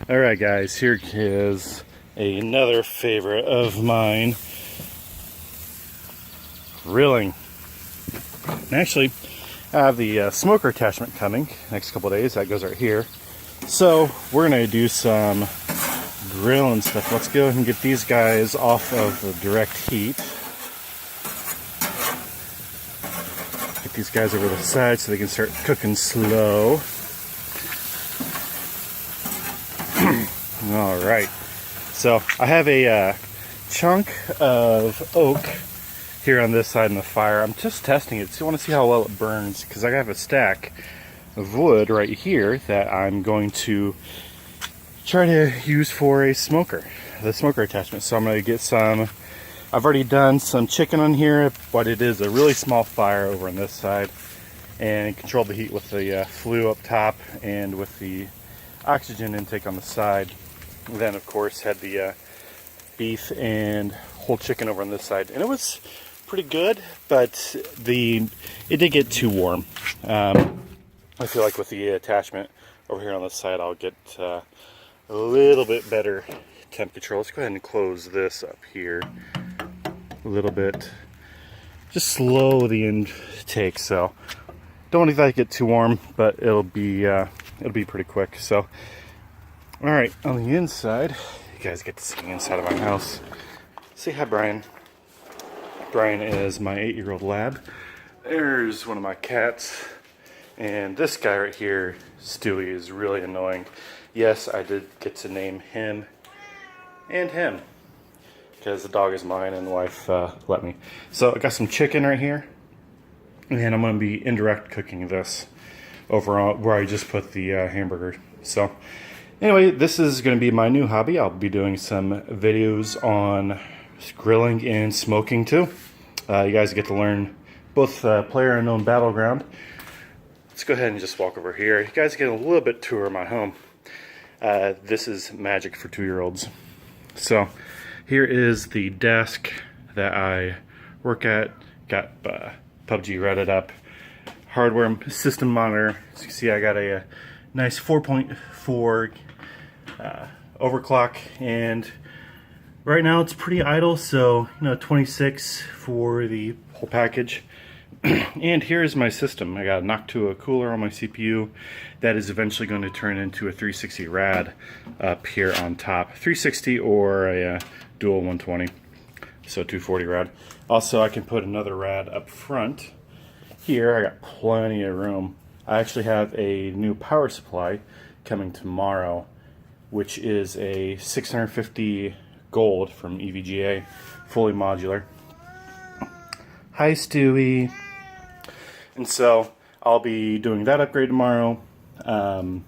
Alright guys, here is another favorite of mine. Grilling. And actually, I have the smoker attachment coming next couple of days. That goes right here. So we're going to do some grilling stuff. Let's go ahead and get these guys off of the direct heat. Get these guys over the side so they can start cooking slow. Alright, so I have a chunk of oak here on this side of the fire. I'm just testing it, so I want to see how well it burns, because I have a stack of wood right here that I'm going to try to use for a smoker, the smoker attachment. So I'm going to get some, I've already done some chicken on here, but it is a really small fire over on this side, and control the heat with the flue up top and with the oxygen intake on the side. Then of course had the beef and whole chicken over on this side, and it was pretty good, but it did get too warm. I feel like with the attachment over here on this side I'll get a little bit better temp control. Let's go ahead and close this up here a little bit, just slow the intake, so don't want it to get too warm, but it'll be pretty quick. So alright, on the inside, you guys get to see the inside of my house. Say hi, Brian. Brian is my 8-year-old lab. There's one of my cats. And this guy right here, Stewie, is really annoying. Yes, I did get to name him and him, because the dog is mine and the wife let me. So I got some chicken right here, and I'm going to be indirect cooking this over where I just put the hamburger. So anyway, this is going to be my new hobby. I'll be doing some videos on grilling and smoking too. You guys get to learn both PlayerUnknown Battleground. Let's go ahead and just walk over here. You guys get a little bit tour of my home. This is magic for 2-year-olds. So here is the desk that I work at. Got PUBG Reddit up. Hardware system monitor. As you can see, I got a nice 4.4 overclock, and right now it's pretty idle, so 26 for the whole package. And here's my system. I got a Noctua cooler on my CPU that is eventually going to turn into a 360 rad up here on top. 360 or a dual 120, so 240 rad. Also, I can put another rad up front. Here I got plenty of room. I actually have a new power supply coming tomorrow, which is a 650 gold from EVGA, fully modular. Hi, Stewie. And so I'll be doing that upgrade tomorrow. And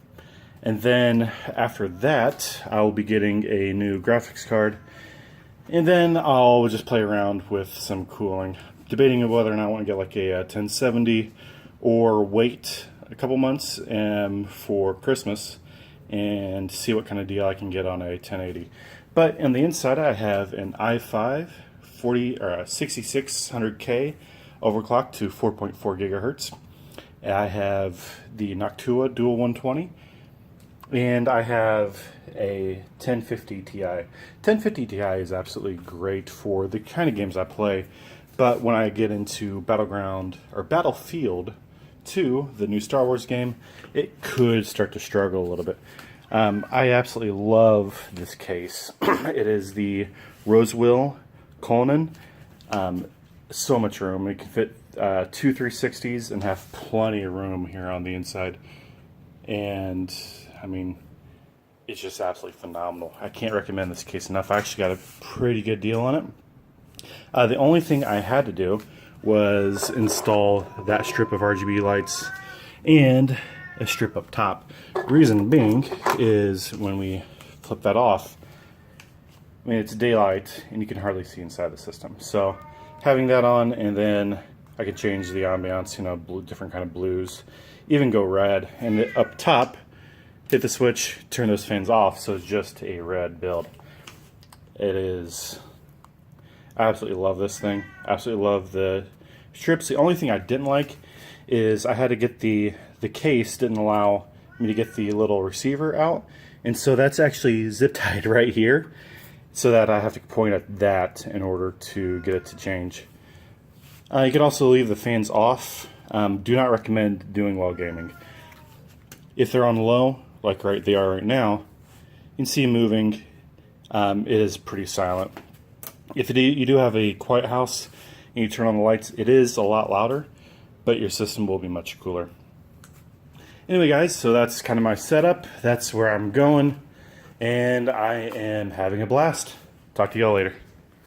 then after that, I'll be getting a new graphics card. And then I'll just play around with some cooling. Debating whether or not I want to get like a 1070 or wait a couple months for Christmas and see what kind of deal I can get on a 1080. But on the inside, I have an i5 6600K overclocked to 4.4 gigahertz. I have the Noctua Dual 120, and I have a 1050 Ti. 1050 Ti is absolutely great for the kind of games I play, but when I get into Battleground or Battlefield 2, the new Star Wars game, it could start to struggle a little bit. I absolutely love this case. It is the Rosewill Coleman. So much room. It can fit 2 360s and have plenty of room here on the inside. And I mean, it's just absolutely phenomenal. I can't recommend this case enough. I actually got a pretty good deal on it. The only thing I had to do was install that strip of RGB lights and a strip up top. Reason being is when we flip that off, I mean, it's daylight and you can hardly see inside the system. So having that on, and then I can change the ambiance, different kind of blues, even go red. And up top, hit the switch, turn those fans off, so it's just a red build. It is, I absolutely love this thing. Absolutely love the strips. The only thing I didn't like is I had to get the case didn't allow me to get the little receiver out. And so that's actually zip tied right here, so that I have to point at that in order to get it to change. You can also leave the fans off. Do not recommend doing while gaming. If they're on low, like they are right now, you can see moving. It is pretty silent. If you do have a quiet house and you turn on the lights, it is a lot louder, but your system will be much cooler. Anyway guys, so that's kind of my setup. That's where I'm going, and I am having a blast. Talk to y'all later.